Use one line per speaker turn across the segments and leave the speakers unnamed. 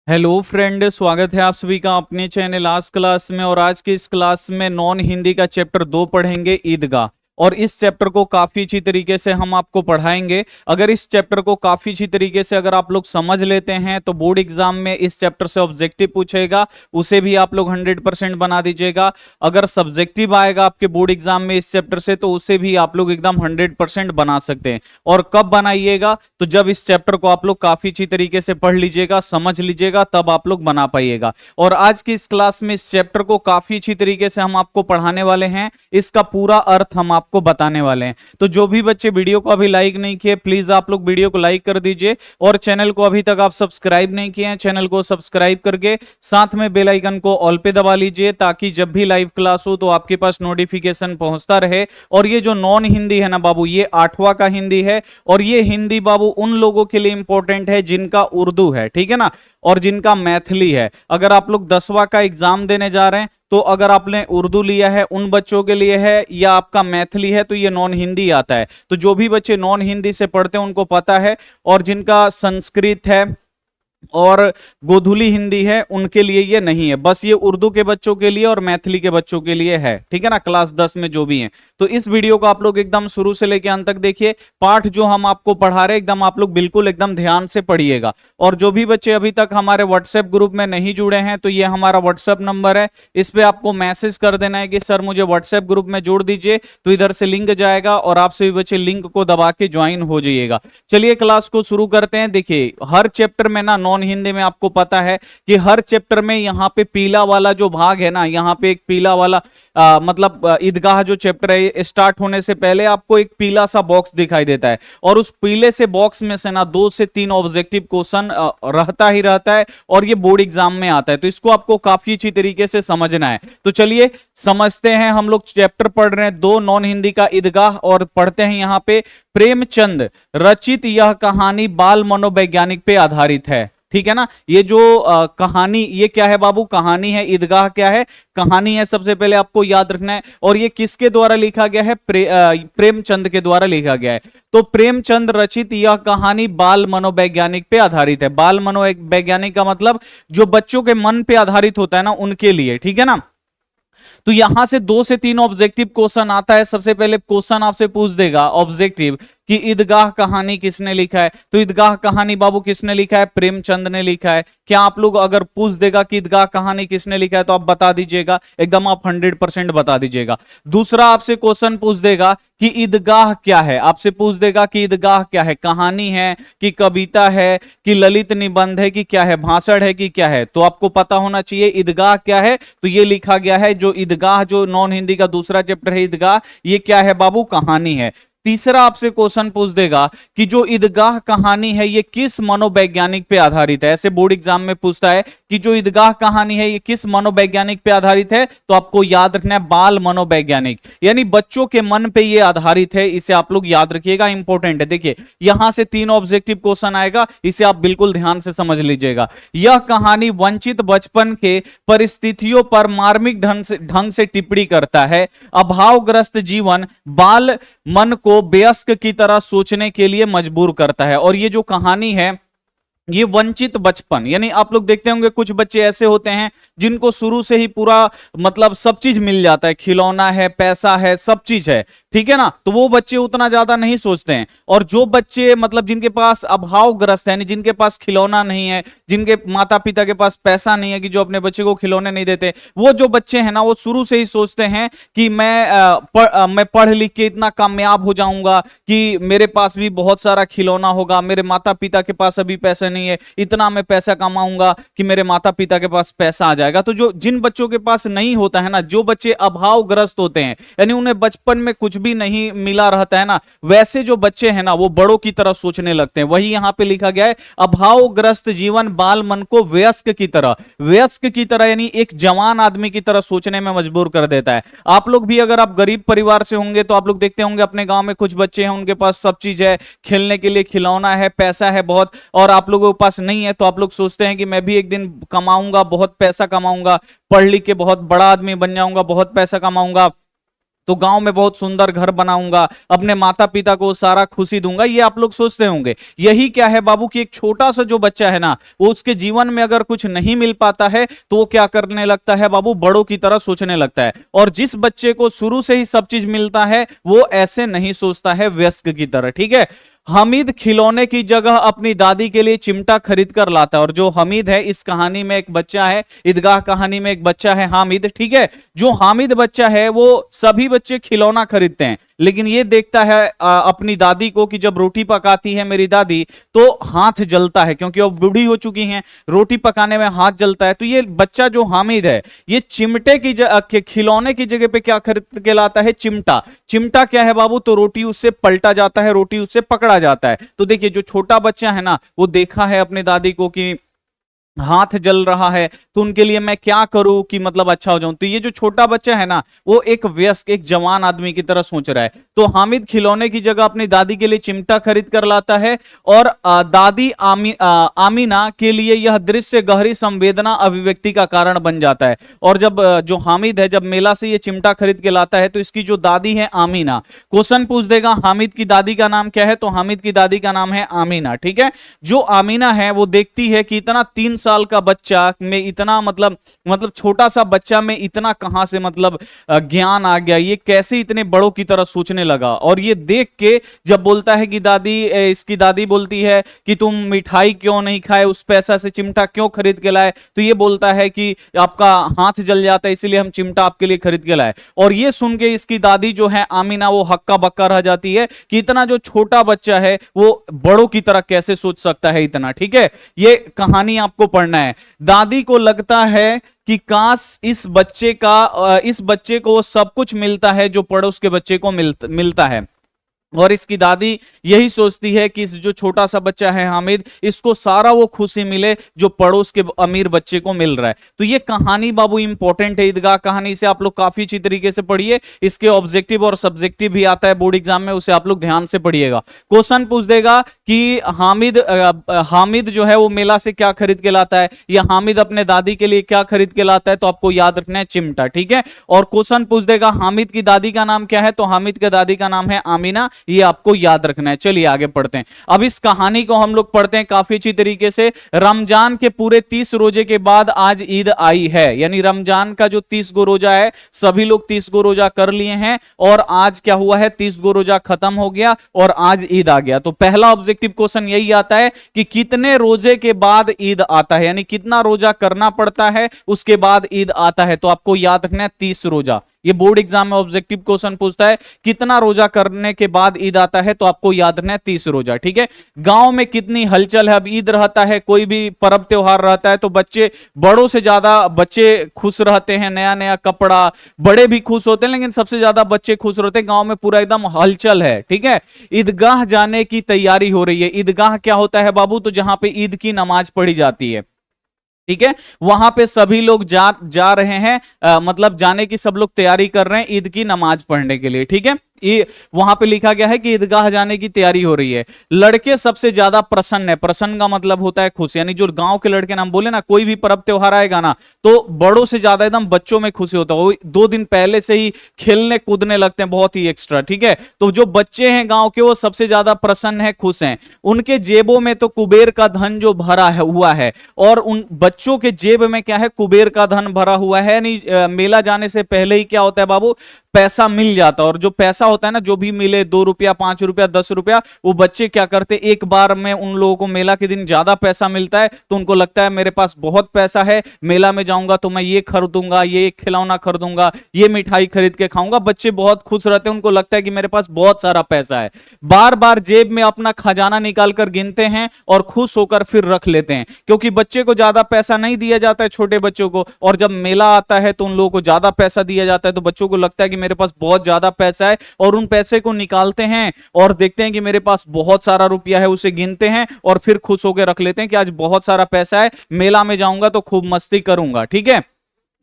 Hello friend, स्वागत है आप सभी का अपने चैनल आज क्लास में। और आज की इस क्लास में नॉन हिंदी का चैप्टर 2 पढ़ेंगे, ईदगाह। और इस चैप्टर को काफी अच्छी तरीके से हम आपको पढ़ाएंगे। अगर इस चैप्टर को काफी अच्छी तरीके से अगर आप लोग समझ लेते हैं तो बोर्ड एग्जाम में इस चैप्टर से ऑब्जेक्टिव पूछेगा, उसे भी आप लोग 100% बना दीजिएगा। अगर सब्जेक्टिव आएगा आपके बोर्ड एग्जाम में इस चैप्टर से तो उसे भी आप लोग एकदम 100% बना सकते हैं। और कब बनाइएगा? तो जब इस चैप्टर को आप लोग काफी अच्छी तरीके से पढ़ लीजिएगा, समझ लीजिएगा, तब आप लोग बना पाइएगा। और आज की इस क्लास में इस चैप्टर को काफी अच्छी तरीके से हम आपको पढ़ाने वाले हैं, इसका पूरा अर्थ हम आपको बताने वाले हैं। तो जो भी बच्चे वीडियो को अभी लाइक नहीं किए, प्लीज आप लोग वीडियो को लाइक कर दीजिए। और चैनल को अभी तक आप सब्सक्राइब नहीं किए हैं, चैनल को सब्सक्राइब करके साथ में बेल आइकन को ऑल पे दबा लीजिए, ताकि जब भी लाइव क्लास हो तो आपके पास नोटिफिकेशन पहुंचता रहे। और ये जो नॉन हिंदी है ना बाबू, ये 8वां का हिंदी है। और ये हिंदी बाबू उन लोगों के लिए इंपॉर्टेंट है जिनका उर्दू है, ठीक है ना, और जिनका मैथिली है। अगर आप लोग 10वां का एग्जाम देने जा रहे हैं तो अगर आपने उर्दू लिया है उन बच्चों के लिए है, या आपका मैथिली है तो ये नॉन हिंदी आता है। तो जो भी बच्चे नॉन हिंदी से पढ़ते हैं उनको पता है। और जिनका संस्कृत है और गोधुली हिंदी है उनके लिए ये नहीं है, बस ये उर्दू के बच्चों के लिए और मैथिली के बच्चों के लिए है, ठीक है ना, क्लास 10 में जो भी हैं। तो इस वीडियो को आप लोग एकदम शुरू से लेकर अंत तक देखिए। पाठ जो हम आपको पढ़ा रहे एकदम आप लोग बिल्कुल एकदम ध्यान से पढ़िएगा। और जो भी बच्चे अभी तक हमारे व्हाट्सएप ग्रुप में नहीं जुड़े हैं तो ये हमारा व्हाट्सएप नंबर है, इस पे आपको मैसेज कर देना है कि सर मुझे व्हाट्सएप ग्रुप में जोड़ दीजिए, तो इधर से लिंक जाएगा और आप सभी बच्चे लिंक को दबा के ज्वाइन हो जाइएगा। चलिए क्लास को शुरू करते हैं। देखिए हर चैप्टर में ना, नॉन हिंदी में आपको पता है कि हर चैप्टर में यहाँ पे पीला वाला जो भाग है ना, यहाँ पे एक पीला वाला मतलब ईदगाह जो चैप्टर है स्टार्ट होने से पहले आपको एक पीला सा बॉक्स दिखाई देता है। और उस पीले से बॉक्स में से ना 2 से 3 ऑब्जेक्टिव क्वेश्चन रहता ही रहता है, और ये बोर्ड एग्जाम में आता है। तो इसको आपको काफी अच्छी तरीके से समझना है। तो चलिए समझते हैं। हम लोग चैप्टर पढ़ रहे हैं 2 नॉन हिंदी का ईदगाह, और पढ़ते हैं यहाँ पे प्रेमचंद रचित यह कहानी बाल मनोवैज्ञानिक पे आधारित है, ठीक है ना। ये जो कहानी, ये क्या है बाबू? कहानी है। ईदगाह क्या है? कहानी है, सबसे पहले आपको याद रखना है। और ये किसके द्वारा लिखा गया है? प्रेमचंद के द्वारा लिखा गया है। तो प्रेमचंद रचित यह कहानी बाल मनोवैज्ञानिक पे आधारित है। बाल मनोवैज्ञानिक का मतलब जो बच्चों के मन पे आधारित होता है ना, उनके लिए, ठीक है ना। तो यहां से 2 से 3 ऑब्जेक्टिव क्वेश्चन आता है। सबसे पहले क्वेश्चन आपसे पूछ देगा ऑब्जेक्टिव कि ईदगाह कहानी किसने लिखा है? तो ईदगाह कहानी बाबू किसने लिखा है? प्रेमचंद ने लिखा है। क्या आप लोग अगर पूछ देगा कि ईदगाह कहानी किसने लिखा है तो आप बता दीजिएगा, एकदम आप 100% बता दीजिएगा। दूसरा आपसे क्वेश्चन पूछ देगा कि ईदगाह क्या है? आपसे पूछ देगा कि ईदगाह क्या है? कहानी है कि कविता है कि ललित निबंध है कि क्या है, भाषण है कि क्या है? तो आपको पता होना चाहिए ईदगाह क्या है। तो ये लिखा गया है, जो ईदगाह जो नॉन हिंदी का दूसरा चैप्टर है ईदगाह, ये क्या है बाबू? कहानी है। तीसरा आपसे क्वेश्चन पूछ देगा कि जो ईदगाह कहानी है ये किस मनोवैज्ञानिक पे आधारित है। ऐसे बोर्ड एग्जाम में पूछता है कि जो ईदगाह कहानी है ये किस मनोवैज्ञानिक पे आधारित है, तो आपको याद रखना है बाल मनोवैज्ञानिक, यानी बच्चों के मन पे ये आधारित है। इसे आप लोग याद रखिएगा, इंपॉर्टेंट है। देखिए यहां से 3 ऑब्जेक्टिव क्वेश्चन आएगा, इसे आप बिल्कुल ध्यान से समझ लीजिएगा। यह कहानी वंचित बचपन के परिस्थितियों पर मार्मिक ढंग से टिप्पणी करता है। अभावग्रस्त जीवन बाल मन को वयस्क की तरह सोचने के लिए मजबूर करता है। और ये जो कहानी है ये वंचित बचपन, यानी आप लोग देखते होंगे कुछ बच्चे ऐसे होते हैं जिनको शुरू से ही पूरा मतलब सब चीज मिल जाता है, खिलौना है, पैसा है, सब चीज है, ठीक है ना। तो वो बच्चे उतना ज्यादा नहीं सोचते हैं। और जो बच्चे मतलब जिनके पास अभावग्रस्त है, यानी जिनके पास खिलौना नहीं है, जिनके माता पिता के पास पैसा नहीं है कि जो अपने बच्चे को खिलौने नहीं देते, वो जो बच्चे हैं ना वो शुरू से ही सोचते हैं कि मैं पढ़ लिख के इतना कामयाब हो जाऊंगा कि मेरे पास भी बहुत सारा खिलौना होगा, मेरे माता पिता के पास अभी पैसा नहीं है, इतना मैं पैसा कमाऊंगा कि मेरे माता पिता के पास पैसा आ जाएगा। तो जो जिन बच्चों के पास नहीं होता है ना, जो बच्चे अभावग्रस्त होते हैं, यानी उन्हें बचपन में कुछ भी नहीं मिला रहता है ना, वैसे जो बच्चे हैं ना वो बड़ों की तरह सोचने लगते हैं। वही यहां पे लिखा गया है, अभावग्रस्त जीवन बाल मन को वयस्क की तरह यानी एक जवान आदमी की तरह सोचने में मजबूर कर देता है। आप लोग भी अगर आप गरीब परिवार से होंगे तो आप लोग देखते होंगे अपने गांव में कुछ बच्चे हैं, उनके पास सब चीज है, खेलने के लिए खिलौना है, पैसा है बहुत, और आप लोगों के पास नहीं है। तो आप लोग सोचते हैं कि मैं भी एक दिन कमाऊंगा, बहुत पैसा कमाऊंगा, पढ़ लिख के बहुत बड़ा आदमी बन जाऊंगा, बहुत पैसा कमाऊंगा, तो गांव में बहुत सुंदर घर बनाऊंगा, अपने माता पिता को सारा खुशी दूंगा, ये आप लोग सोचते होंगे। यही क्या है बाबू कि एक छोटा सा जो बच्चा है ना, वो उसके जीवन में अगर कुछ नहीं मिल पाता है तो वो क्या करने लगता है बाबू, बड़ों की तरह सोचने लगता है। और जिस बच्चे को शुरू से ही सब चीज मिलता है वो ऐसे नहीं सोचता है वयस्क की तरह, ठीक है। हामिद खिलौने की जगह अपनी दादी के लिए चिमटा खरीद कर लाता है। और जो हामिद है इस कहानी में एक बच्चा है, ईदगाह कहानी में एक बच्चा है हामिद, ठीक है। जो हामिद बच्चा है वो सभी बच्चे खिलौना खरीदते हैं, लेकिन ये देखता है अपनी दादी को कि जब रोटी पकाती है मेरी दादी तो हाथ जलता है, क्योंकि वो बूढ़ी हो चुकी हैं, रोटी पकाने में हाथ जलता है। तो ये बच्चा जो हामिद है ये चिमटे की खिलौने की जगह पे क्या खरीद के लाता है, चिमटा। चिमटा क्या है बाबू, तो रोटी उससे पलटा जाता है, रोटी उससे पकड़ा जाता है। तो देखिए जो छोटा बच्चा है ना, वो देखा है अपनी दादी को कि हाथ जल रहा है, तो उनके लिए मैं क्या करूं कि मतलब अच्छा हो जाऊं। तो ये जो छोटा बच्चा है ना, वो एक वयस्क, एक जवान आदमी की तरह सोच रहा है। तो हामिद खिलौने की जगह अपनी दादी के लिए चिमटा खरीद कर लाता है। और दादी आमीना के लिए यह दृश्य गहरी संवेदना अभिव्यक्ति का कारण बन जाता है। और जब जो हामिद है जब मेला से ये चिमटा खरीद के लाता है तो इसकी जो दादी है आमीना, क्वेश्चन पूछ देगा हामिद की दादी का नाम क्या है, तो हामिद की दादी का नाम है आमीना, ठीक है। जो आमीना है वो देखती है कि इतना 3 साल का बच्चा में इतना मतलब छोटा सा बच्चा में इतना कहां से मतलब ज्ञान आ गया, ये कैसे इतने बड़ों की तरह सोचने लगा। और ये देख के जब बोलता है कि दादी, इसकी दादी बोलती है कि तुम मिठाई क्यों नहीं खाए, उस पैसा से चिमटा क्यों खरीद के लाए, तो ये बोलता है कि आपका हाथ जल जाता है इसलिए हम चिमटा आपके लिए खरीद के लाए। और ये सुन के इसकी दादी जो है आमीना वो हक्का बक्का रह जाती है कि इतना जो छोटा बच्चा है वो बड़ों की तरह कैसे सोच सकता है इतना, ठीक है। ये कहानी आपको पढ़ना है। दादी को लगता है कि काश इस बच्चे को सब कुछ मिलता है जो पड़ोस के बच्चे को मिलता है। और इसकी दादी यही सोचती है कि इस जो छोटा सा बच्चा है हामिद, इसको सारा वो खुशी मिले जो पड़ोस के अमीर बच्चे को मिल रहा है। तो ये कहानी बाबू इंपॉर्टेंट है, ईदगाह कहानी से आप लोग काफी अच्छी तरीके से पढ़िए। इसके ऑब्जेक्टिव और सब्जेक्टिव भी आता है बोर्ड एग्जाम में, उसे आप लोग ध्यान से पढ़िएगा। क्वेश्चन पूछ देगा कि हामिद जो है वो मेला से क्या खरीद के लाता है, या हामिद अपने दादी के लिए क्या खरीद के लाता है, तो आपको याद रखना है चिमटा, ठीक है। और क्वेश्चन पूछ देगा हामिद की दादी का नाम क्या है, तो हामिद के दादी का नाम है आमीना, ये आपको याद रखना है। चलिए आगे पढ़ते हैं। अब इस कहानी को हम लोग पढ़ते हैं काफी अच्छी तरीके से। रमजान के पूरे 30 रोजे के बाद आज ईद आई है, यानी रमजान का जो 30 गो रोजा है सभी लोग 30 गो रोजा कर लिए हैं, और आज क्या हुआ है 30 गो रोजा खत्म हो गया और आज ईद आ गया। तो पहला ऑब्जेक्टिव क्वेश्चन यही आता है कि कितने रोजे के बाद ईद आता है, यानी कितना रोजा करना पड़ता है उसके बाद ईद आता है। तो आपको याद रखना है 30 रोजा। ये बोर्ड एग्जाम में ऑब्जेक्टिव क्वेश्चन पूछता है कितना रोजा करने के बाद ईद आता है, तो आपको याद रखना है 30 रोजा, ठीक है। गांव में कितनी हलचल है, अब ईद रहता है, कोई भी पर्व त्योहार रहता है तो बच्चे बड़ों से ज्यादा बच्चे खुश रहते हैं, नया नया कपड़ा, बड़े भी खुश होते हैं लेकिन सबसे ज्यादा बच्चे खुश रहते हैं। गांव में पूरा एकदम हलचल है, ठीक है। ईदगाह जाने की तैयारी हो रही है। ईदगाह क्या होता है बाबू, तो जहां पे ईद की नमाज पढ़ी जाती है, ठीक है, वहां पे सभी लोग जा रहे हैं, मतलब जाने की सब लोग तैयारी कर रहे हैं ईद की नमाज पढ़ने के लिए, ठीक है। ये वहां पे लिखा गया है कि ईदगाह जाने की तैयारी हो रही है। लड़के सबसे ज्यादा प्रसन्न है, प्रसन्न का मतलब होता है खुश, यानी जो गांव के लड़के नाम बोले ना, कोई भी पर्व त्योहार आएगा ना तो बड़ों से ज्यादा एकदम बच्चों में खुशी होता है, वो 2 दिन पहले से ही खेलने कूदने लगते हैं बहुत ही एक्स्ट्रा, ठीक है। तो जो बच्चे हैं गांव के वो सबसे ज्यादा प्रसन्न है, खुश हैं। उनके जेबों में तो कुबेर का धन जो भरा है हुआ है, और उन बच्चों के जेब में क्या है, कुबेर का धन भरा हुआ है। यानी मेला जाने से पहले ही क्या होता है बाबू, पैसा मिल जाता है। और जो पैसा होता है ना, जो भी मिले 2 रुपया 5 रुपया 10 रुपया, वो बच्चे क्या करते, एक बार में उन लोगों को मेला के दिन ज्यादा पैसा मिलता है तो उनको लगता है मेरे पास बहुत पैसा है, मेला में जाऊंगा तो मैं ये खरीदूंगा, ये खिलौना खरीदूंगा, ये मिठाई खरीद के खाऊंगा। बच्चे बहुत खुश रहते हैं, उनको लगता है कि मेरे पास बहुत सारा पैसा है। बार बार जेब में अपना खजाना निकालकर गिनते हैं और खुश होकर फिर रख लेते हैं, क्योंकि बच्चे को ज्यादा पैसा नहीं दिया जाता है छोटे बच्चों को, और जब मेला आता है तो उन लोगों को ज्यादा पैसा दिया जाता है। तो बच्चों को लगता है कि मेरे पास बहुत ज्यादा पैसा है, और उन पैसे को निकालते हैं और देखते हैं कि मेरे पास बहुत सारा रुपया है, उसे गिनते हैं और फिर खुश होकर रख लेते हैं कि आज बहुत सारा पैसा है, मेला में जाऊंगा तो खूब मस्ती करूंगा, ठीक है।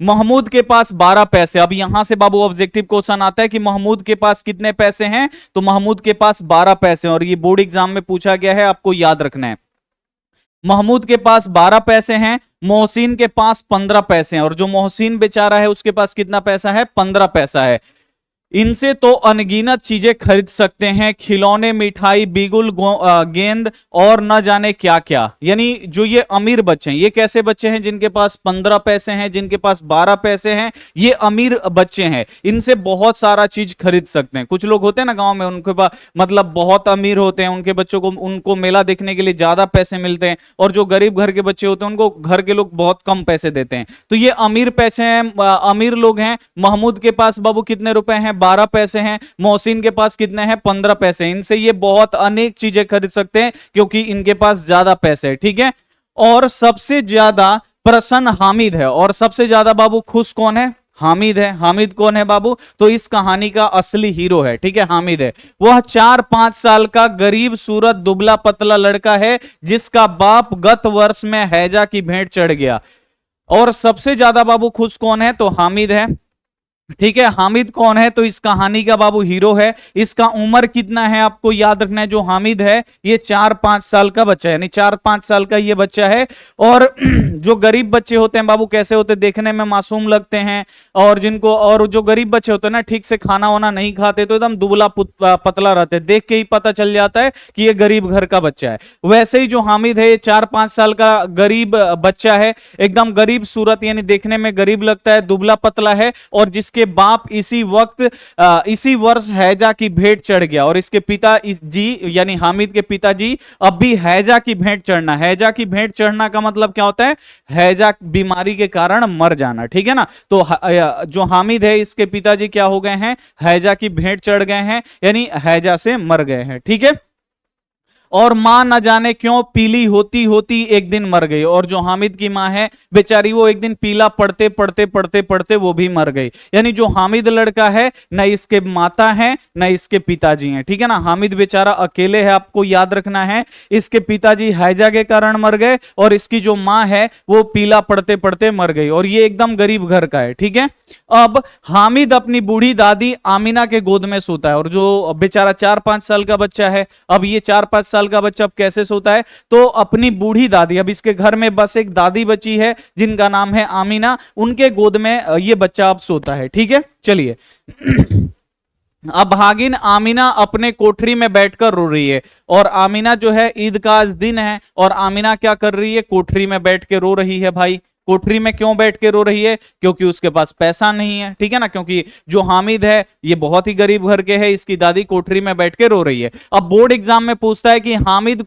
महमूद के पास 12 पैसे। अब यहां से बाबू ऑब्जेक्टिव क्वेश्चन आता है कि महमूद के पास कितने पैसे हैं, तो महमूद के पास 12 पैसे, और ये बोर्ड एग्जाम में पूछा गया है, आपको याद रखना है। महमूद के पास 12 पैसे हैं, मोहसिन के पास 15 पैसे हैं, और जो मोहसिन बेचारा है उसके पास कितना पैसा है, 15 पैसा है। इनसे तो अनगिनत चीजें खरीद सकते हैं, खिलौने, मिठाई, बिगुल, गेंद और न जाने क्या क्या। यानी जो ये अमीर बच्चे हैं, ये कैसे बच्चे हैं? जिनके पास 15 पैसे हैं, जिनके पास 12 पैसे हैं, ये अमीर बच्चे हैं। इनसे बहुत सारा चीज खरीद सकते हैं। कुछ लोग होते हैं ना गांव में, उनके पास मतलब बहुत अमीर होते हैं, उनके बच्चों को, उनको मेला देखने के लिए ज्यादा पैसे मिलते हैं, और जो गरीब घर के बच्चे होते हैं उनको घर के लोग बहुत कम पैसे देते हैं। तो ये अमीर पैसे हैं, अमीर लोग हैं। महमूद के पास बाबू कितने रुपए हैं? 12 पैसे हैं। मोहसिन के पास कितने हैं? 15 पैसे। इनसे ये बहुत अनेक चीजें खरीद सकते हैं क्योंकि इनके पास ज्यादा पैसे हैं, ठीक है। और सबसे ज्यादा प्रसन्न हामिद है, और सबसे ज्यादा बाबू खुश कौन है? हामिद है। हामिद कौन है बाबू? तो इस कहानी का असली हीरो है, ठीक है, हामिद है। वह 4-5 साल का गरीब सूरत दुबला पतला लड़का है जिसका बाप गत वर्ष में हैजा की भेंट चढ़ गया। और सबसे ज्यादा बाबू खुश कौन है? तो हामिद है, ठीक है। हामिद कौन है? तो इस कहानी का बाबू हीरो है। इसका उम्र कितना है आपको याद रखना है। जो हामिद है ये 4-5 साल का बच्चा है, यानी 4-5 साल का ये बच्चा है। और जो गरीब बच्चे होते हैं बाबू कैसे होते हैं? देखने में मासूम लगते हैं, और जिनको, और जो गरीब बच्चे होते हैं ना, ठीक से खाना वाना नहीं खाते, तो एकदम दुबला पतला रहते हैं, देख के ही पता चल जाता है कि ये गरीब घर का बच्चा है। वैसे ही जो हामिद है ये 4-5 साल का गरीब बच्चा है, एकदम गरीब सूरत, यानी देखने में गरीब लगता है, दुबला पतला है, और जिसके बाप इसी इसी वर्ष हैजा की भेंट चढ़ गया। और इसके पिता जी यानी हामिद के पिताजी अब भी हैजा की भेंट चढ़ना। हैजा की भेंट चढ़ना का मतलब क्या होता है? हैजा बीमारी के कारण मर जाना, ठीक है ना। तो जो हामिद है इसके पिताजी क्या हो गए हैं? हैजा की भेंट चढ़ गए हैं, यानी हैजा से मर गए हैं, ठीक है। और मां न जाने क्यों पीली होती होती एक दिन मर गई। और जो हामिद की मां है बेचारी, वो एक दिन पीला पड़ते पड़ते पड़ते पड़ते वो भी मर गई। यानी जो हामिद लड़का है, न इसके माता है न इसके पिताजी हैं, ठीक है ना। हामिद बेचारा अकेले है, आपको याद रखना है। इसके पिताजी हैजा के कारण मर गए, और इसकी जो मां है वो पीला पड़ते पड़ते मर गई, और ये एकदम गरीब घर का है, ठीक है। अब हामिद अपनी बूढ़ी दादी आमिना के गोद में सोता है, और जो बेचारा 4-5 साल का बच्चा है, अब ये 4-5 साल का बच्चा अब कैसे सोता है? तो अपनी बूढ़ी दादी, अब इसके घर में बस एक दादी बची है जिनका नाम है आमिना, उनके गोद में ये बच्चा अब सोता है, ठीक है। चलिए अब भागिन आमिना अपने कोठरी में बैठकर रो रही है, और आमिना जो है, ईद का आज दिन है, और आमिना क्या कर रही है? कोठरी में बैठ के रो रही है। भाई कोठरी में क्यों बैठ के रो रही है? क्योंकि उसके पास पैसा नहीं है, ठीक है ना। क्योंकि जो हामिद है ये बहुत ही गरीब घर के है, इसकी दादी कोठरी में बैठ के रो रही है। अब बोर्ड एग्जाम में पूछता है कि हामिद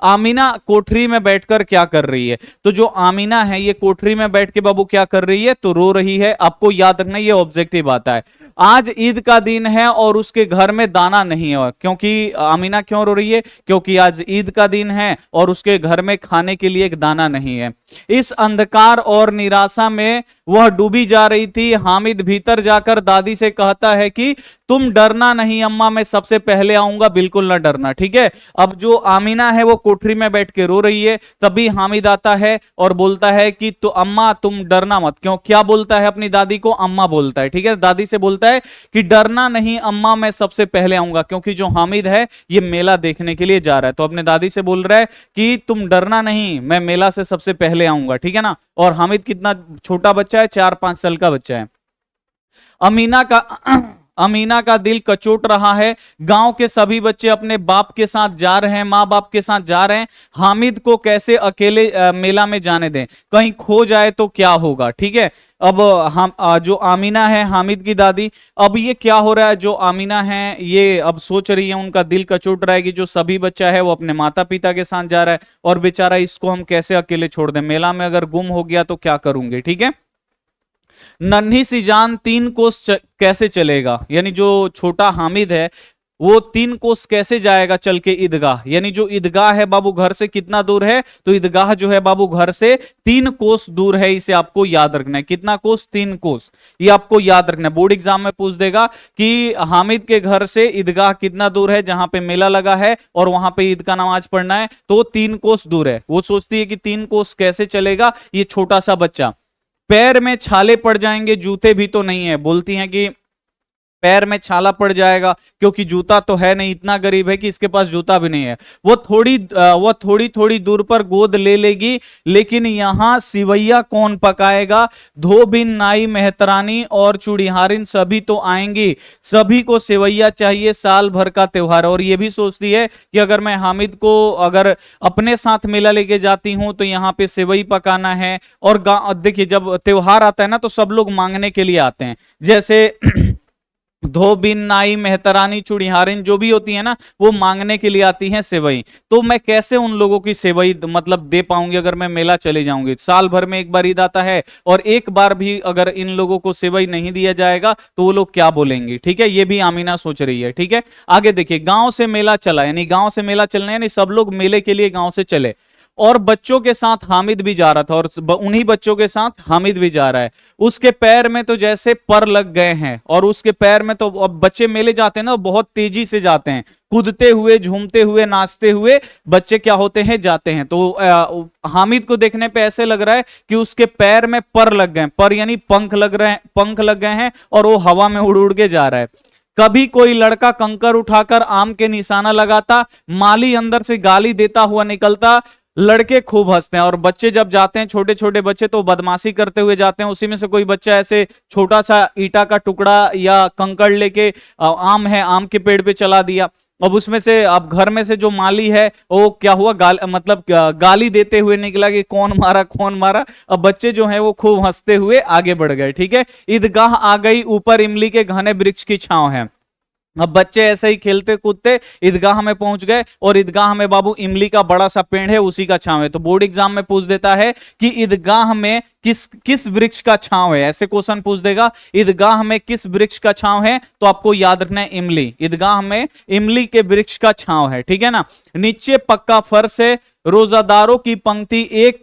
आमिना कोठरी में बैठकर क्या कर रही है? तो जो आमिना है ये कोठरी में बैठ के बाबू क्या कर रही है? तो रो रही है। आपको याद रखना ये ऑब्जेक्टिव आता है। आज ईद का दिन है और उसके घर में दाना नहीं है। क्योंकि आमिना क्यों रो रही है? क्योंकि आज ईद का दिन है और उसके घर में खाने के लिए एक दाना नहीं है। इस अंधकार और निराशा में वह डूबी जा रही थी। हामिद भीतर जाकर दादी से कहता है कि तुम डरना नहीं अम्मा, मैं सबसे पहले आऊंगा, बिल्कुल ना डरना, ठीक है। अब जो आमिना है वो कोठरी में बैठ के रो रही है, तभी हामिद आता है और बोलता है कि तो अम्मा तुम डरना मत। क्यों? क्या बोलता है अपनी दादी को? अम्मा बोलता है, ठीक है। दादी से बोलता है कि डरना नहीं अम्मा, मैं सबसे पहले आऊंगा। क्योंकि जो हामिद है ये मेला देखने के लिए जा रहा है, तो अपने दादी से बोल रहा है कि तुम डरना नहीं, मैं मेला से सबसे पहले आऊंगा, ठीक है ना। और हामिद कितना छोटा बच्चा है? 4-5 साल का बच्चा है। अमीना का दिल कचोट रहा है। गांव के सभी बच्चे अपने बाप के साथ जा रहे हैं, माँ बाप के साथ जा रहे हैं। हामिद को कैसे अकेले मेला में जाने दें? कहीं खो जाए तो क्या होगा, ठीक है। अब हम जो आमिना है हामिद की दादी, अब ये क्या हो रहा है? जो आमिना है ये अब सोच रही है, उनका दिल कचोट रहा है कि जो सभी बच्चा है वो अपने माता पिता के साथ जा रहा है, और बेचारा इसको हम कैसे अकेले छोड़ दें? मेला में अगर गुम हो गया तो क्या करूंगी, ठीक है। नन्ही सी जान 3 कोस कैसे चलेगा? यानी जो छोटा हामिद है वो 3 कोस कैसे जाएगा चल के ईदगाह? यानी जो ईदगाह है बाबू घर से कितना दूर है? तो ईदगाह जो है बाबू घर से 3 कोस दूर है। इसे आपको याद रखना है। कितना कोस? 3 कोस। ये आपको याद रखना है, बोर्ड एग्जाम में पूछ देगा कि हामिद के घर से ईदगाह कितना दूर है जहां पे मेला लगा है और वहां पे ईद का नमाज पढ़ना है। तो 3 कोस दूर है। वो सोचती है कि 3 कोस कैसे चलेगा ये छोटा सा बच्चा। पैर में छाले पड़ जाएंगे, जूते भी तो नहीं है। बोलती हैं कि पैर में छाला पड़ जाएगा, क्योंकि जूता तो है नहीं, इतना गरीब है कि इसके पास जूता भी नहीं है। वो थोड़ी थोड़ी दूर पर गोद ले लेगी, लेकिन यहां सिवैया कौन पकाएगा? धोबिन, नाई, मेहतरानी और चूड़िहारिन सभी तो आएंगी, सभी को सेवैया चाहिए, साल भर का त्योहार। और ये भी सोचती है कि अगर मैं हामिद को अगर अपने साथ मेला लेके जाती हूं तो यहाँ पे सेवई पकाना है। और देखिए जब त्योहार आता है ना तो सब लोग मांगने के लिए आते हैं, जैसे धोबिन, नाई, मेहतरानी, चूड़िहारिन जो भी होती है ना वो मांगने के लिए आती हैं सेवई। तो मैं कैसे उन लोगों की सेवई मतलब दे पाऊंगी अगर मैं मेला चले जाऊंगी? साल भर में एक बार ईद आता है और एक बार भी अगर इन लोगों को सेवई नहीं दिया जाएगा तो वो लोग क्या बोलेंगे? ठीक है, ये भी आमीना सोच रही है। ठीक है, आगे देखिए, गांव से मेला चला, यानी गांव से मेला चलने यानी सब लोग मेले के लिए गांव से चले, और बच्चों के साथ हामिद भी जा रहा था, और उन्हीं बच्चों के साथ हामिद भी जा रहा है। उसके पैर में तो जैसे पर लग गए हैं, और उसके पैर में तो, अब बच्चे मेले जाते हैं ना बहुत तेजी से जाते हैं, कूदते हुए, झूमते हुए, नाचते हुए बच्चे क्या होते हैं, जाते हैं। तो हामिद को देखने पे ऐसे लग रहा है कि उसके पैर में पर लग गए, पर यानी पंख लग रहे हैं, पंख लग गए हैं, और वो हवा में उड़ उड़ के जा रहा है। कभी कोई लड़का कंकर उठाकर आम के निशाना लगाता, माली अंदर से गाली देता हुआ निकलता, लड़के खूब हंसते हैं। और बच्चे जब जाते हैं, छोटे छोटे बच्चे तो बदमाशी करते हुए जाते हैं, उसी में से कोई बच्चा ऐसे छोटा सा ईटा का टुकड़ा या कंकड़ लेके आम है, आम के पेड़ पे चला दिया। अब उसमें से, अब घर में से जो माली है वो क्या हुआ, गाली देते हुए निकला कि कौन मारा, कौन मारा। अब बच्चे जो हैं वो खूब हंसते हुए आगे बढ़ गए। ठीक है, ईदगाह आ गई, ऊपर इमली के घने वृक्ष की छांव है। अब बच्चे ऐसे ही खेलते कूदते ईदगाह में पहुंच गए, और ईदगाह में बाबू इमली का बड़ा सा पेड़ है, उसी का छांव है। तो बोर्ड एग्जाम में पूछ देता है कि ईदगाह में किस किस वृक्ष का छांव है, ऐसे क्वेश्चन पूछ देगा। ईदगाह में किस वृक्ष का छांव है, तो आपको याद रखना है इमली, ईदगाह में इमली के वृक्ष का छांव है। ठीक है ना, नीचे पक्का फर्श है, रोजादारों की पंक्ति एक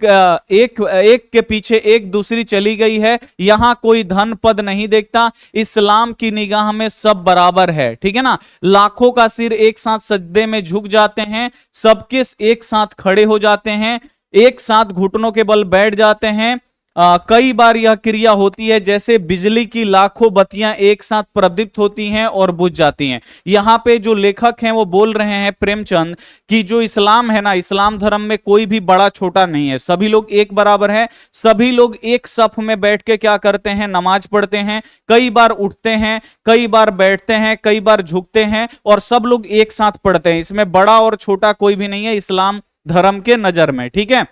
के पीछे एक दूसरी चली गई है, यहां कोई धन पद नहीं देखता, इस्लाम की निगाह में सब बराबर है। ठीक है ना, लाखों का सिर एक साथ सजदे में झुक जाते हैं, सबके एक साथ खड़े हो जाते हैं, एक साथ घुटनों के बल बैठ जाते हैं। कई बार यह क्रिया होती है जैसे बिजली की लाखों बत्तियां एक साथ प्रदीप्त होती हैं और बुझ जाती हैं। यहां पे जो लेखक हैं वो बोल रहे हैं प्रेमचंद कि जो इस्लाम है ना, इस्लाम धर्म में कोई भी बड़ा छोटा नहीं है, सभी लोग एक बराबर हैं, सभी लोग एक सफ में बैठ के क्या करते हैं, नमाज पढ़ते हैं, कई बार उठते हैं, कई बार बैठते हैं, कई बार झुकते हैं, और सब लोग एक साथ पढ़ते हैं। इसमें बड़ा और छोटा कोई भी नहीं है इस्लाम धर्म के नजर में। ठीक है,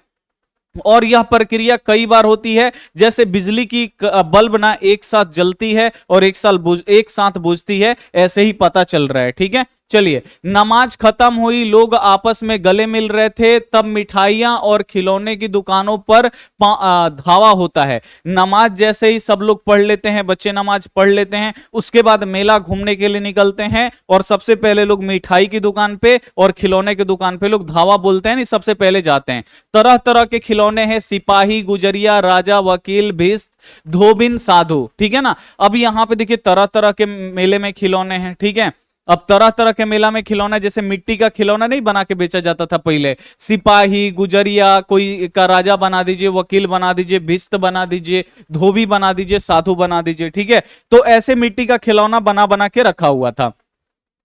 और यह प्रक्रिया कई बार होती है जैसे बिजली की बल्ब ना एक साथ जलती है और एक साथ बुझती है, ऐसे ही पता चल रहा है। ठीक है, चलिए, नमाज खत्म हुई, लोग आपस में गले मिल रहे थे, तब मिठाइयां और खिलौने की दुकानों पर धावा होता है। नमाज जैसे ही सब लोग पढ़ लेते हैं, बच्चे नमाज पढ़ लेते हैं, उसके बाद मेला घूमने के लिए निकलते हैं, और सबसे पहले लोग मिठाई की दुकान पे और खिलौने की दुकान पे लोग धावा बोलते हैं, नहीं सबसे पहले जाते हैं। तरह तरह के खिलौने हैं, सिपाही, गुजरिया, राजा, वकील, भिस्त, धोबिन, साधु। ठीक है ना, अब यहाँ पे देखिए तरह तरह के मेले में खिलौने हैं। ठीक है, अब तरह तरह के मेला में खिलौना, जैसे मिट्टी का खिलौना नहीं बना के बेचा जाता था पहले, सिपाही, गुजरिया, कोई का राजा बना दीजिए, वकील बना दीजिए, भिस्त बना दीजिए, धोबी बना दीजिए, साधु बना दीजिए। ठीक है, तो ऐसे मिट्टी का खिलौना बना बना के रखा हुआ था।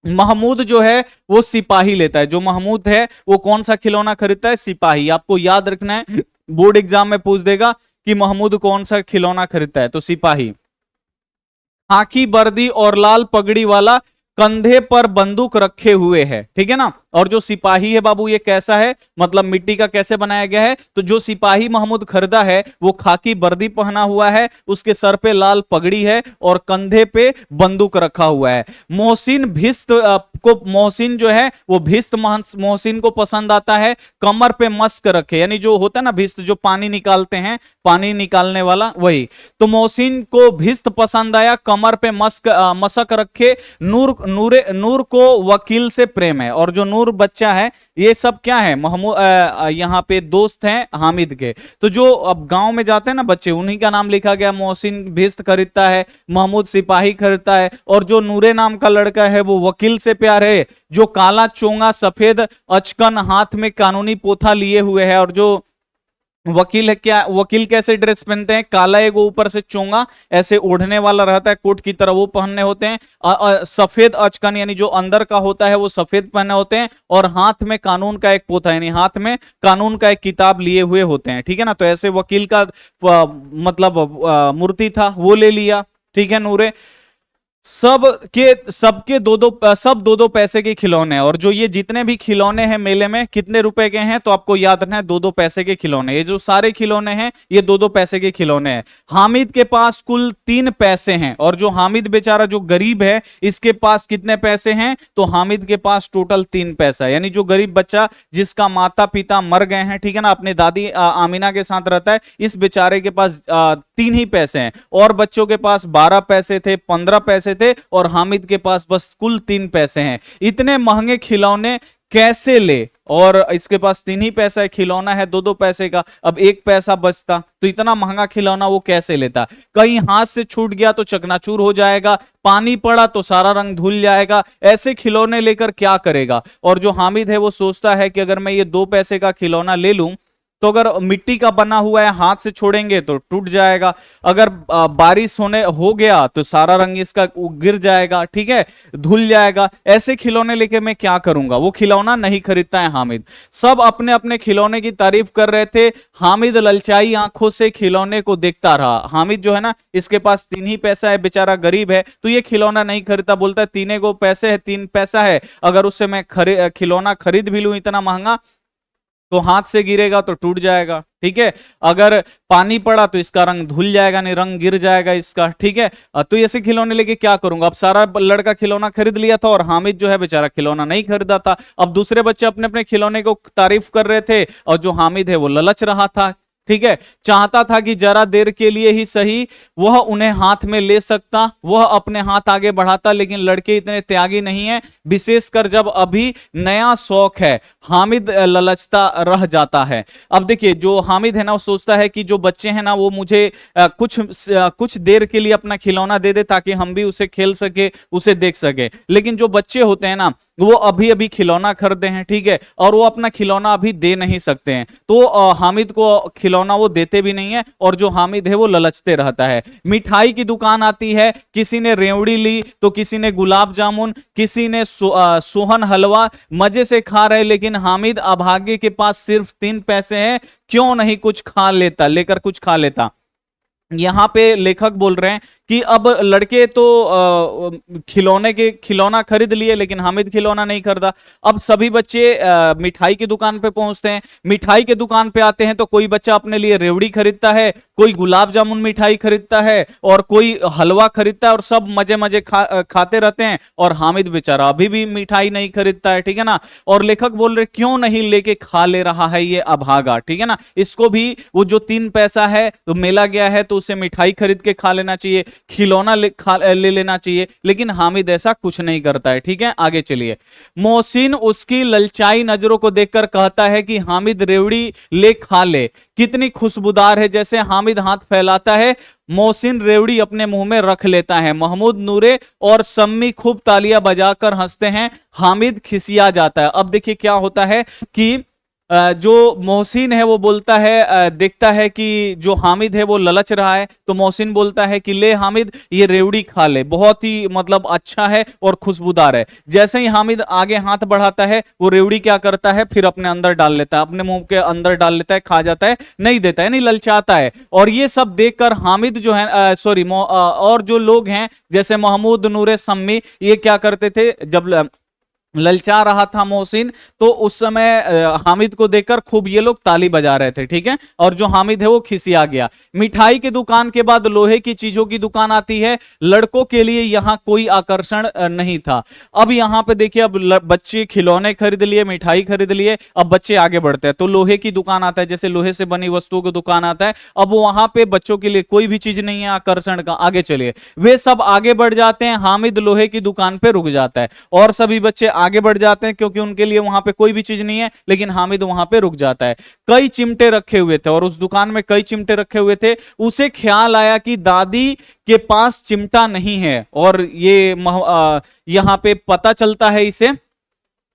महमूद जो है वो सिपाही लेता है, जो महमूद है वो कौन सा खिलौना खरीदता है, सिपाही। आपको याद रखना है, बोर्ड एग्जाम में पूछ देगा कि महमूद कौन सा खिलौना खरीदता है, तो सिपाही। खाकी वर्दी और लाल पगड़ी वाला कंधे पर बंदूक रखे हुए है। ठीक है ना, और जो सिपाही है बाबू ये कैसा है, मतलब मिट्टी का कैसे बनाया गया है, तो जो सिपाही महमूद खरीदा है वो खाकी वर्दी पहना हुआ है, उसके सर पे लाल पगड़ी है और कंधे पे बंदूक रखा हुआ है। मोहसिन भिस्त को, मोहसिन जो है वो भिस्त मोहसिन को पसंद आता है, कमर पे मस्क रखे, यानी जो होता है ना भिस्त, जो पानी निकालते हैं, पानी निकालने वाला वही। तो मोहसिन को भिस्त पसंद आया, कमर पे मशक रखे। नूर को वकील से प्रेम है, और जो नूर बच्चा है ये सब क्या है, महमूद यहाँ पे दोस्त हैं हामिद के। तो जो अब गांव में जाते हैं ना बच्चे, उन्हीं का नाम लिखा गया। मोहसिन भिस्त खरीदता है, महमूद सिपाही खरीदता है, और जो नूरे नाम का लड़का है वो वकील से प्यार है, जो काला चोंगा, सफेद अचकन, हाथ में कानूनी पोथा लिए हुए है, और जो वकील है क्या, वकील कैसे ड्रेस पहनते हैं, काला एक ऊपर से चोंगा ऐसे ओढ़ने वाला रहता है कोट की तरह, वो पहनने होते हैं। सफेद अचकन यानी जो अंदर का होता है वो सफेद पहने होते हैं, और हाथ में कानून का एक पोथा यानी हाथ में कानून का एक किताब लिए हुए होते हैं, ठीक है ना। तो ऐसे वकील का मतलब मूर्ति था, वो ले लिया, ठीक है नूरे। सब दो दो पैसे के खिलौने, और जो ये जितने भी खिलौने हैं मेले में कितने रुपए के हैं, तो आपको याद रखना है दो दो पैसे के खिलौने। ये जो सारे खिलौने हैं ये दो दो पैसे के खिलौने हैं। हामिद के पास कुल 3 पैसे हैं, और जो हामिद बेचारा जो गरीब है इसके पास कितने पैसे हैं, तो हामिद के पास टोटल 3 पैसा है। यानी जो गरीब बच्चा जिसका माता पिता मर गए हैं, ठीक है ना, अपनी दादी आमीना के साथ रहता है, इस बेचारे के पास 3 ही पैसे हैं। और बच्चों के पास 12 पैसे थे, 15 पैसे थे, और हामिद के पास बस कुल 3 पैसे हैं। इतने महंगे खिलौने कैसे ले, और इसके पास 3 ही पैसा है, खिलौना है दो दो पैसे का, अब 1 पैसा बचता तो इतना महंगा खिलौना वो कैसे लेता। कहीं हाथ से छूट गया तो चकनाचूर हो जाएगा, पानी पड़ा तो सारा रंग धुल जाएगा, ऐसे खिलौने लेकर क्या करेगा। और जो हामिद है वो सोचता है कि अगर मैं ये 2 पैसे का खिलौना ले लूं तो अगर मिट्टी का बना हुआ है हाथ से छोड़ेंगे तो टूट जाएगा, अगर बारिश हो गया तो सारा रंग इसका गिर जाएगा, ठीक है, धुल जाएगा। ऐसे खिलौने लेके मैं क्या करूंगा, वो खिलौना नहीं खरीदता है हामिद। सब अपने अपने खिलौने की तारीफ कर रहे थे, हामिद ललचाई आंखों से खिलौने को देखता रहा। हामिद जो है ना इसके पास 3 ही पैसा है, बेचारा गरीब है, तो ये खिलौना नहीं खरीदता, बोलता है 3 पैसे है, 3 पैसा है, अगर उससे मैं खिलौना खरीद भी लूं इतना महंगा तो हाथ से गिरेगा तो टूट जाएगा, ठीक है, अगर पानी पड़ा तो इसका रंग धुल जाएगा, नहीं रंग गिर जाएगा इसका, ठीक है। तो ऐसे खिलौने लेके क्या करूंगा। अब सारा लड़का खिलौना खरीद लिया था और हामिद जो है बेचारा खिलौना नहीं खरीदा था। अब दूसरे बच्चे अपने अपने खिलौने को तारीफ कर रहे थे, और जो हामिद है वो ललच रहा था, ठीक है, चाहता था कि जरा देर के लिए ही सही वह उन्हें हाथ में ले सकता, वह अपने हाथ आगे बढ़ाता, लेकिन लड़के इतने त्यागी नहीं है, विशेषकर जब अभी नया शौक है। हामिद ललचता रह जाता है। अब देखिए जो हामिद है ना वो सोचता है कि जो बच्चे हैं ना वो मुझे कुछ देर के लिए अपना खिलौना दे दे ताकि हम भी उसे खेल सके, उसे देख सके। लेकिन जो बच्चे होते हैं ना वो अभी अभी खिलौना खरीदे हैं, ठीक है, और वो अपना खिलौना अभी दे नहीं सकते हैं, तो हामिद को खिलौना वो देते भी नहीं है, और जो हामिद है वो ललचते रहता है। मिठाई की दुकान आती है, किसी ने रेवड़ी ली तो किसी ने गुलाब जामुन, किसी ने सोहन हलवा, मजे से खा रहे, लेकिन हामिद अभागे के पास सिर्फ 3 पैसे हैं, क्यों नहीं कुछ खा लेता, लेकर कुछ खा लेता। यहां पे लेखक बोल रहे हैं कि अब लड़के तो खिलौना खरीद लिए, लेकिन हामिद खिलौना नहीं खरीदा। अब सभी बच्चे मिठाई की दुकान पे पहुंचते हैं, मिठाई के दुकान पे आते हैं तो कोई बच्चा अपने लिए रेवड़ी खरीदता है, कोई गुलाब जामुन मिठाई खरीदता है, और कोई हलवा खरीदता है, और सब मजे मजे खाते रहते हैं, और हामिद बेचारा अभी भी मिठाई नहीं खरीदता है, ठीक है ना। और लेखक बोल रहे क्यों नहीं लेके खा ले रहा है ये अभागा, ठीक है ना, इसको भी वो जो 3 पैसा है तो मेला गया है तो उसे मिठाई खरीद के खा लेना चाहिए, खिलौना ले लेना चाहिए, लेकिन हामिद ऐसा कुछ नहीं करता है, ठीक है। आगे चलिए। मोहसिन उसकी ललचाई नजरों को देखकर कहता है कि हामिद रेवड़ी ले खा ले, कितनी खुशबूदार है। जैसे हामिद हाथ फैलाता है मोहसिन रेवड़ी अपने मुंह में रख लेता है। महमूद, नूरे और सम्मी खूब तालियां बजाकर हंसते हैं, हामिद खिसिया जाता है। अब देखिए क्या होता है कि जो मोहसिन है वो बोलता है, देखता है कि जो हामिद है वो ललच रहा है, तो मोहसिन बोलता है कि ले हामिद ये रेवड़ी खा ले, बहुत ही मतलब अच्छा है और खुशबूदार है। जैसे ही हामिद आगे हाथ बढ़ाता है वो रेवड़ी क्या करता है, फिर अपने अंदर डाल लेता है, अपने मुंह के अंदर डाल लेता है, खा जाता है, नहीं देता है, नहीं ललचाता है। और ये सब देखकर हामिद जो है और जो लोग हैं जैसे महमूद, नूरे, सम्मी, ये क्या करते थे, जब ललचा रहा था मोहसिन तो उस समय हामिद को देखकर खूब ये लोग ताली बजा रहे थे, ठीक है, और जो हामिद है वो खिसिया गया। मिठाई की दुकान के बाद लोहे की चीजों की दुकान आती है, लड़कों के लिए यहां कोई आकर्षण नहीं था। अब यहां पे देखिए, अब बच्चे खिलौने खरीद लिए, मिठाई खरीद लिए, अब बच्चे आगे बढ़ते हैं तो लोहे की दुकान आता है, जैसे लोहे से बनी वस्तुओं की दुकान आता है। अब वहां पे बच्चों के लिए कोई भी चीज नहीं है आकर्षण का। आगे चलिए, वे सब आगे बढ़ जाते हैं, हामिद लोहे की दुकान पे रुक जाता है, और सभी बच्चे आगे बढ़ जाते हैं क्योंकि उनके लिए वहां पे कोई भी चीज नहीं है, लेकिन हामिद वहां पे रुक जाता है। कई चिमटे रखे हुए थे, और उस दुकान में कई चिमटे रखे हुए थे। उसे ख्याल आया कि दादी के पास चिमटा नहीं है, और ये यहां पे पता चलता है इसे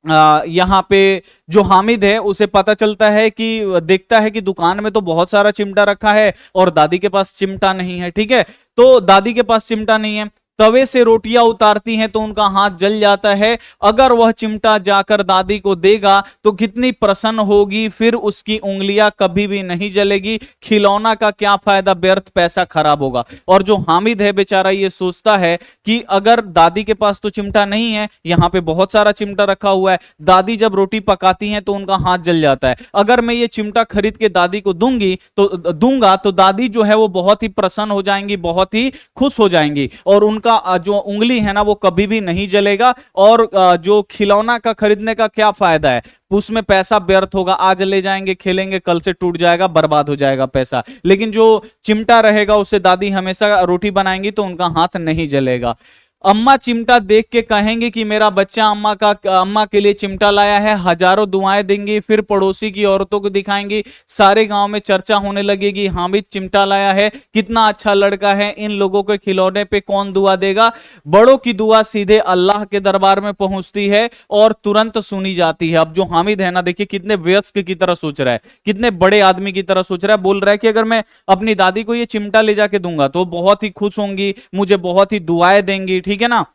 यहाँ पे जो हामिद है उसे पता चलता है कि देखता है कि दुकान में तो बहुत सारा चिमटा रखा है और दादी के पास चिमटा नहीं है। ठीक है, तो दादी के पास चिमटा नहीं है, तवे से रोटियां उतारती हैं तो उनका हाथ जल जाता है। अगर वह चिमटा जाकर दादी को देगा तो कितनी प्रसन्न होगी, फिर उसकी उंगलियां कभी भी नहीं जलेगी। खिलौना का क्या फायदा, व्यर्थ पैसा खराब होगा। और जो हामिद है बेचारा ये सोचता है कि अगर दादी के पास तो चिमटा नहीं है, यहाँ पे बहुत सारा चिमटा रखा हुआ है, दादी जब रोटी पकाती हैं तो उनका हाथ जल जाता है, अगर मैं ये चिमटा खरीद के दादी को दूंगा तो दादी जो है वो बहुत ही प्रसन्न हो जाएंगी, बहुत ही खुश हो जाएंगी और उनका जो उंगली है ना वो कभी भी नहीं जलेगा। और जो खिलौना का खरीदने का क्या फायदा है, उसमें पैसा व्यर्थ होगा, आज ले जाएंगे खेलेंगे, कल से टूट जाएगा, बर्बाद हो जाएगा पैसा। लेकिन जो चिमटा रहेगा उससे दादी हमेशा रोटी बनाएंगी तो उनका हाथ नहीं जलेगा। अम्मा चिमटा देख के कहेंगे कि मेरा बच्चा अम्मा के लिए चिमटा लाया है, हजारों दुआएं देंगी, फिर पड़ोसी की औरतों को दिखाएंगी, सारे गांव में चर्चा होने लगेगी, हामिद चिमटा लाया है, कितना अच्छा लड़का है, इन लोगों के खिलौने पे कौन दुआ देगा। बड़ों की दुआ सीधे अल्लाह के दरबार में पहुंचती है और तुरंत सुनी जाती है। अब जो हामिद है ना, देखिए कितने वयस्क की तरह सोच रहा है, कितने बड़े आदमी की तरह सोच रहा है, बोल रहा है कि अगर मैं अपनी दादी को ये चिमटा ले जाके दूंगा तो बहुत ही खुश होंगी, मुझे बहुत ही दुआएं देंगी, ठीक है ना,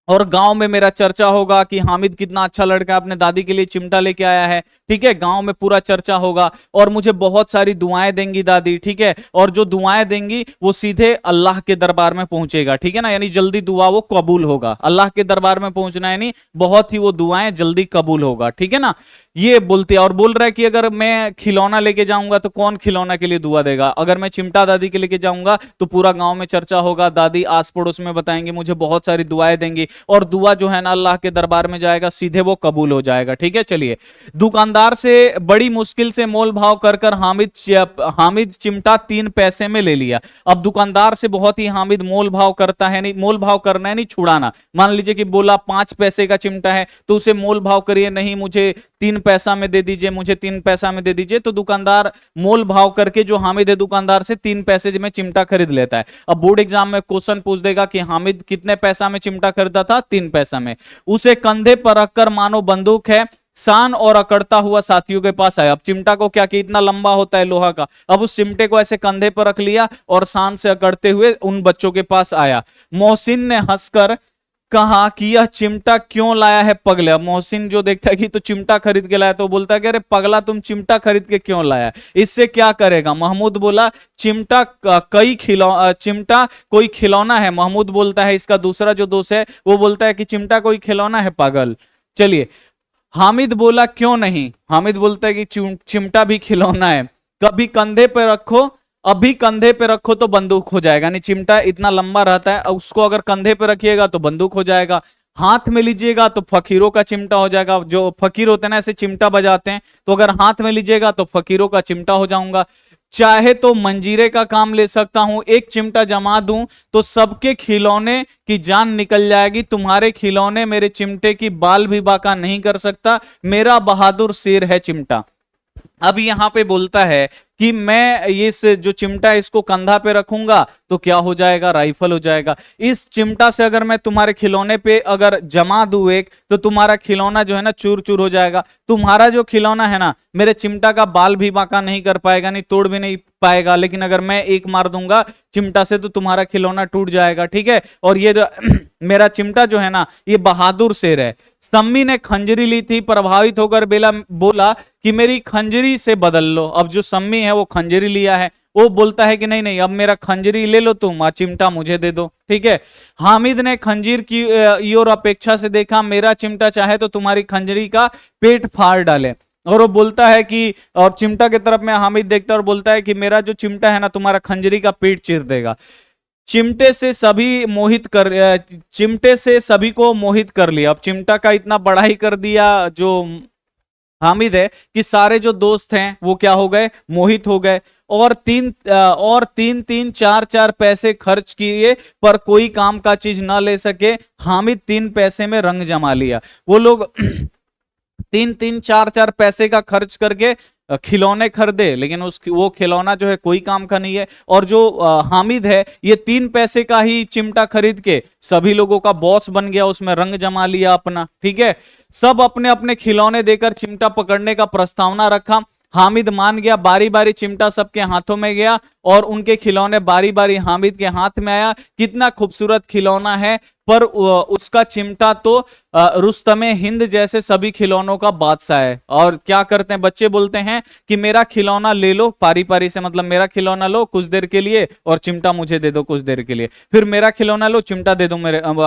और गांव में मेरा चर्चा होगा कि हामिद कितना अच्छा लड़का है, अपने दादी के लिए चिमटा लेके आया है। ठीक है, गांव में पूरा चर्चा होगा और मुझे बहुत सारी दुआएं देंगी दादी। ठीक है, और जो दुआएं देंगी वो सीधे अल्लाह के दरबार में पहुंचेगा। ठीक है ना, यानी जल्दी दुआ वो कबूल होगा। अल्लाह के दरबार में पहुंचना यानी बहुत ही वो दुआएं जल्दी कबूल होगा। ठीक है ना, ये बोलते हैं और बोल रहा है कि अगर मैं खिलौना लेके जाऊंगा तो कौन खिलौना के लिए दुआ देगा, अगर मैं चिमटा दादी के लेके जाऊंगा तो पूरा गांव में चर्चा होगा, दादी आस पड़ोस में बताएंगे, मुझे बहुत सारी दुआएं देंगी और दुआ जो है ना अल्लाह के दरबार में जाएगा, सीधे वो कबूल हो जाएगा। ठीक है, चलिए, दुकानदार से बड़ी मुश्किल से मोल भाव कर कर हामिद चिमटा 3 पैसे में ले लिया। अब दुकानदार से बहुत ही हामिद मोल भाव करता है, नहीं मोल भाव करना है नहीं छुड़ाना। मान लीजिए कि बोला 5 पैसे का चिमटा है तो उसे मोल भाव करिए, नहीं मुझे 3 पैसा में दे दीजिए, मुझे 3 पैसा में दे दीजिए, तो दुकानदार मोल भाव करके जो हामिद है दुकानदार से 3 पैसे में चिमटा खरीद लेता है। अब बोर्ड एग्जाम में क्वेश्चन पूछ देगा कि हामिद कितने पैसा में चिमटा खरीदा था, 3 पैसा में। उसे कंधे पर रखकर मानो बंदूक है, शान और अकड़ता हुआ साथियों के पास आया। अब चिमटा को क्या कि इतना लंबा होता है लोहा का, अब उस चिमटे को ऐसे कंधे पर रख लिया और शान से अकड़ते हुए उन बच्चों के पास आया। मोहसिन ने हंसकर कहा कि यह चिमटा क्यों लाया है पगले। अब मोहसिन जो देखता है कि तो चिमटा खरीद के लाया तो बोलता है कि अरे पगला तुम चिमटा खरीद के क्यों लाया, इससे क्या करेगा। महमूद बोला चिमटा कोई खिलौना है। महमूद बोलता है, इसका दूसरा जो दोस्त है वो बोलता है कि चिमटा कोई खिलौना है पागल। चलिए, हामिद बोला क्यों नहीं। हामिद बोलता है कि चिमटा भी खिलौना है, कभी कंधे पे रखो, अभी कंधे पे रखो तो बंदूक हो जाएगा। नहीं, चिमटा इतना लंबा रहता है, उसको अगर कंधे पे रखिएगा तो बंदूक हो जाएगा, हाथ में लीजिएगा तो फकीरों का चिमटा हो जाएगा। जो फकीर होते हैं ना ऐसे चिमटा बजाते हैं, तो अगर हाथ में लीजिएगा तो फकीरों का चिमटा हो जाऊंगा। चाहे तो मंजीरे का काम ले सकता हूं, एक चिमटा जमा दूं तो सबके खिलौने की जान निकल जाएगी, तुम्हारे खिलौने मेरे चिमटे की बाल भी बाका नहीं कर सकता, मेरा बहादुर शेर है चिमटा। अब यहां पे बोलता है कि मैं इस जो चिमटा इसको कंधा पे रखूंगा तो क्या हो जाएगा, राइफल हो जाएगा। इस चिमटा से अगर मैं तुम्हारे खिलौने पे अगर जमा दूं एक, तो तुम्हारा खिलौना जो है ना चूर चूर हो जाएगा। तुम्हारा जो खिलौना है ना मेरे चिमटा का बाल भी बांका नहीं कर पाएगा, नहीं तोड़ भी नहीं पाएगा, लेकिन अगर मैं एक मार दूंगा चिमटा से तो तुम्हारा खिलौना टूट जाएगा। ठीक है, और ये जो मेरा चिमटा जो है ना ये बहादुर शेर है। सम्मी ने खंजरी ली थी, प्रभावित होकर बोला कि मेरी खंजरी से बदल लो। अब जो सम्मी है वो खंजरी लिया है, वो बोलता है कि नहीं नहीं अब मेरा खंजरी ले लो तुम, चिमटा मुझे दे दो। ठीक है, हामिद ने खंजीर की और अपेक्षा से देखा, मेरा चिमटा चाहे तो तुम्हारी खंजरी का पेट फाड़ डाले। और वो बोलता है कि, और चिमटा की तरफ में हामिद देखता है और बोलता है कि मेरा जो चिमटा है ना तुम्हारा खंजरी का पेट चीर देगा। चिमटे से सभी को मोहित कर लिया। अब चिमटा का इतना बड़ाई कर दिया जो हामिद है कि सारे जो दोस्त हैं वो क्या हो गए, मोहित हो गए। और तीन चार पैसे खर्च किए पर कोई काम का चीज ना ले सके। हामिद 3 पैसे में रंग जमा लिया। वो लोग 3 पैसे का खर्च करके खिलौने खरीदे, लेकिन वो खिलौना जो है कोई काम का नहीं है। और जो हामिद है ये 3 पैसे का ही चिमटा खरीद के सभी लोगों का बॉस बन गया, उसमें रंग जमा लिया अपना। ठीक है, सब अपने अपने खिलौने देकर चिमटा पकड़ने का प्रस्तावना रखा। हामिद मान गया। बारी बारी चिमटा सबके हाथों में गया और उनके खिलौने बारी बारी हामिद के हाथ में आया। कितना खूबसूरत खिलौना है, पर उसका चिमटा तो रुस्तमे हिंद जैसे सभी खिलौनों का बादशाह है। और क्या करते हैं बच्चे, बोलते हैं कि मेरा खिलौना ले लो, पारी पारी से, मतलब मेरा खिलौना लो कुछ देर के लिए और चिमटा मुझे दे दो कुछ देर के लिए, फिर मेरा खिलौना लो, चिमटा दे दो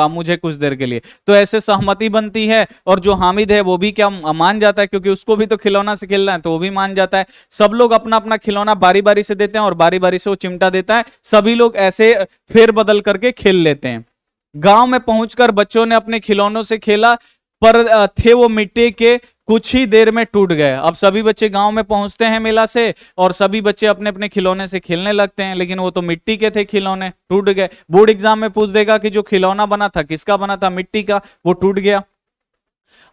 मुझे कुछ देर के लिए। तो ऐसे सहमति बनती है और जो हामिद है वो भी क्या मान जाता है, क्योंकि उसको भी तो खिलौना से खेलना है, तो वो भी मान जाता है। सब लोग अपना अपना खिलौना बारी बारी से देते हैं और बारी बारी से वो चिमटा देता है। सभी लोग ऐसे फेर बदल करके खेल लेते हैं। गांव में पहुंचकर बच्चों ने अपने खिलौनों से खेला, पर थे वो मिट्टी के, कुछ ही देर में टूट गए। अब सभी बच्चे गांव में पहुंचते हैं मेला से और सभी बच्चे अपने अपने खिलौने से खेलने लगते हैं, लेकिन वो तो मिट्टी के थे, खिलौने टूट गए। बोर्ड एग्जाम में पूछ देगा कि जो खिलौना बना था किसका बना था, मिट्टी का, वो टूट गया।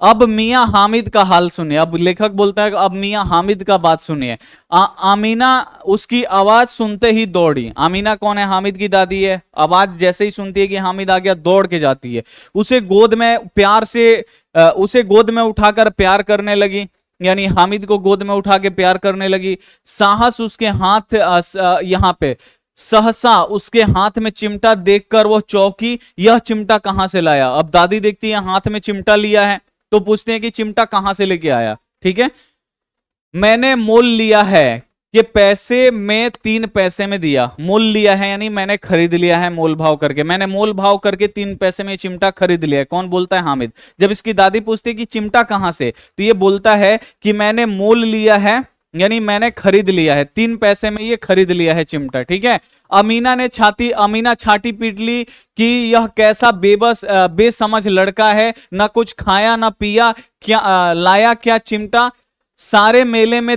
अब मियां हामिद का हाल सुनिए। अब लेखक बोलता है अब मियां हामिद का बात सुनिए। आमीना उसकी आवाज सुनते ही दौड़ी। आमीना कौन है, हामिद की दादी है। आवाज जैसे ही सुनती है कि हामिद आ गया, दौड़ के जाती है। उसे गोद में प्यार से उसे गोद में उठाकर प्यार करने लगी, यानी हामिद को गोद में उठा के प्यार करने लगी। साहस उसके हाथ यहाँ पे सहसा उसके हाथ में चिमटा देखकर वो चौंकी, यह चिमटा कहां से लाया। अब दादी देखती है हाथ में चिमटा लिया है, तो पूछते हैं कि चिमटा कहां से लेके आया। ठीक है, मैंने मोल लिया है कि पैसे में 3 पैसे में दिया। मोल लिया है यानी मैंने खरीद लिया है, मोल भाव करके, मैंने मोल भाव करके 3 पैसे में चिमटा खरीद लिया है। कौन बोलता है, हामिद। जब इसकी दादी पूछती है कि चिमटा कहां से, तो ये बोलता है कि मैंने मोल लिया है, यानी मैंने खरीद लिया है, 3 पैसे में ये खरीद लिया है चिमटा। ठीक है। अमीना छाती पीट ली कि यह कैसा बेबस बेसमझ लड़का है, ना कुछ खाया ना पिया, क्या लाया क्या चिमटा। सारे मेले में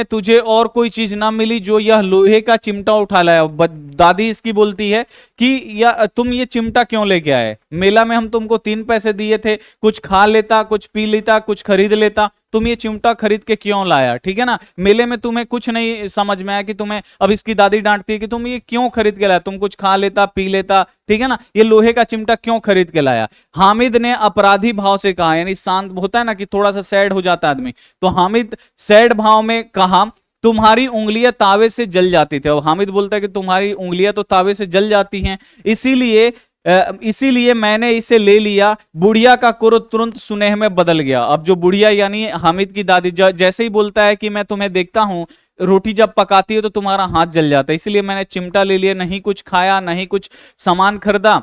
तुझे और कोई चीज ना मिली जो यह लोहे का चिमटा उठा लाया। दादी इसकी बोलती है कि तुम ये चिमटा क्यों लेके आए, मेला में हम तुमको 3 पैसे दिए थे, कुछ खा लेता, कुछ पी लेता, कुछ खरीद लेता, तुम ये चिमटा खरीद के क्यों लाया। ठीक है ना, मेले में तुम्हें कुछ नहीं समझ में आया कि तुम्हें। अब इसकी दादी डांटती है कि तुम ये क्यों खरीद के लाया, तुम कुछ खा लेता पी लेता, ठीक है ना, ये लोहे का चिमटा क्यों खरीद के लाया। हामिद ने अपराधी भाव से कहा, यानी शांत होता है ना कि थोड़ा सा सैड हो जाता आदमी, तो हामिद सैड भाव में कहा, तुम्हारी उंगलियां तावे से जल जाती थी। और हामिद बोलता है कि तुम्हारी उंगलियां तो तावे से जल जाती हैं, इसीलिए मैंने इसे ले लिया। बुढ़िया का क्रोध तुरंत सुनेह में बदल गया। अब जो बुढ़िया यानी हामिद की दादी जैसे ही बोलता है कि मैं तुम्हें देखता हूं रोटी जब पकाती है तो तुम्हारा हाथ जल जाता है, इसलिए मैंने चिमटा ले लिया, नहीं कुछ खाया नहीं कुछ सामान खरीदा,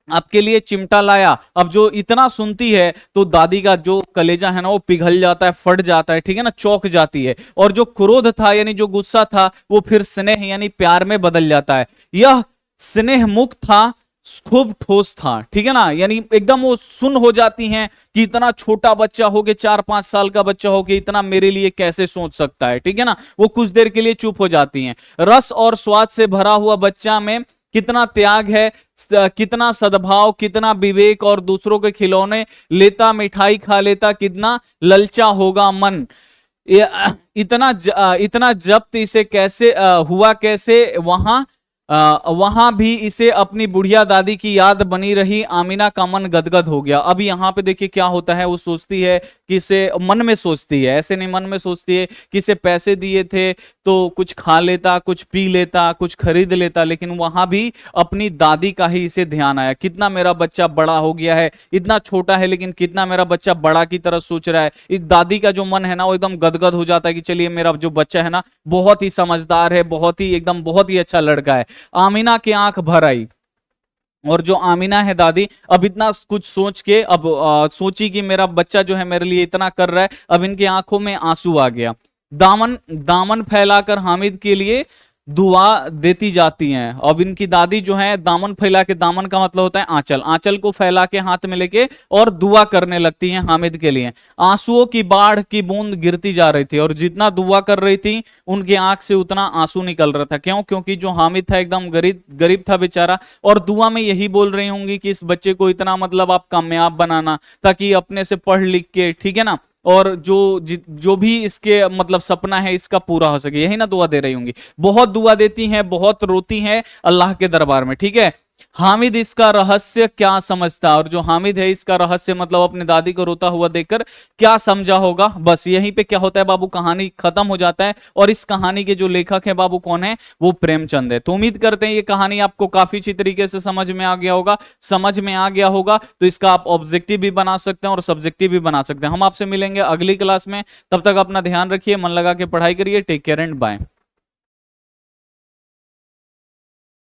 आपके लिए चिमटा लाया। अब जो इतना सुनती है तो दादी का जो कलेजा है ना वो पिघल जाता है, फट जाता है, ठीक है ना, चौंक जाती है। और जो क्रोध था यानी जो गुस्सा था वो फिर स्नेह यानी प्यार में बदल जाता है। यह स्नेह मुक्त था, खूब ठोस था, ठीक है ना, यानी एकदम वो सुन हो जाती हैं कि इतना छोटा बच्चा हो के 4-5 साल का बच्चा हो के इतना मेरे लिए कैसे सोच सकता है, ठीक है ना। वो कुछ देर के लिए चुप हो जाती हैं। रस और स्वाद से भरा हुआ बच्चा में कितना त्याग है, कितना सद्भाव, कितना विवेक, और दूसरों के खिलौने लेता, मिठाई खा लेता, कितना ललचा होगा मन। इतना जब्त इसे कैसे हुआ, कैसे वहां भी इसे अपनी बुढ़िया दादी की याद बनी रही। आमीना का मन गदगद हो गया। अब यहाँ पे देखिए क्या होता है, वो सोचती है कि इसे मन में सोचती है, ऐसे नहीं, मन में सोचती है कि इसे पैसे दिए थे तो कुछ खा लेता, कुछ पी लेता, कुछ खरीद लेता, लेकिन वहां भी अपनी दादी का ही इसे ध्यान आया। कितना मेरा बच्चा बड़ा हो गया है, इतना छोटा है लेकिन कितना मेरा बच्चा बड़ा की तरह सोच रहा है। इस दादी का जो मन है ना वो एकदम गदगद हो जाता है कि चलिए मेरा जो बच्चा है ना बहुत ही समझदार है, बहुत ही अच्छा लड़का है। आमीना की आंख भर आई, और जो आमीना है दादी अब इतना कुछ सोच के अब सोची कि मेरा बच्चा जो है मेरे लिए इतना कर रहा है, अब इनकी आंखों में आंसू आ गया। दामन फैलाकर हामिद के लिए दुआ देती जाती हैं। अब इनकी दादी जो है दामन फैला के, दामन का मतलब होता है आंचल, आंचल को फैला के हाथ में लेके और दुआ करने लगती हैं हामिद के लिए। आंसुओं की बाढ़ की बूंद गिरती जा रही थी, और जितना दुआ कर रही थी उनकी आंख से उतना आंसू निकल रहा था। क्यों? क्योंकि जो हामिद था एकदम गरीब था बेचारा, और दुआ में यही बोल रही होंगी कि इस बच्चे को इतना मतलब आप कामयाब बनाना, ताकि अपने से पढ़ लिख के, ठीक है ना, और जो भी इसके मतलब सपना है इसका पूरा हो सके, यही ना दुआ दे रही होंगी। बहुत दुआ देती हैं, बहुत रोती हैं अल्लाह के दरबार में, ठीक है। हामिद इसका रहस्य क्या समझता है, और जो हामिद है इसका रहस्य मतलब अपने दादी को रोता हुआ देखकर क्या समझा होगा। बस यहीं पे क्या होता है बाबू, कहानी खत्म हो जाता है। और इस कहानी के जो लेखक है बाबू कौन है, वो प्रेमचंद है। तो उम्मीद करते हैं ये कहानी आपको काफी अच्छी तरीके से समझ में आ गया होगा। समझ में आ गया होगा तो इसका आप ऑब्जेक्टिव भी बना सकते हैं और सब्जेक्टिव भी बना सकते हैं। हम आपसे मिलेंगे अगली क्लास में, तब तक अपना ध्यान रखिए, मन लगा के पढ़ाई करिए। Take care and bye.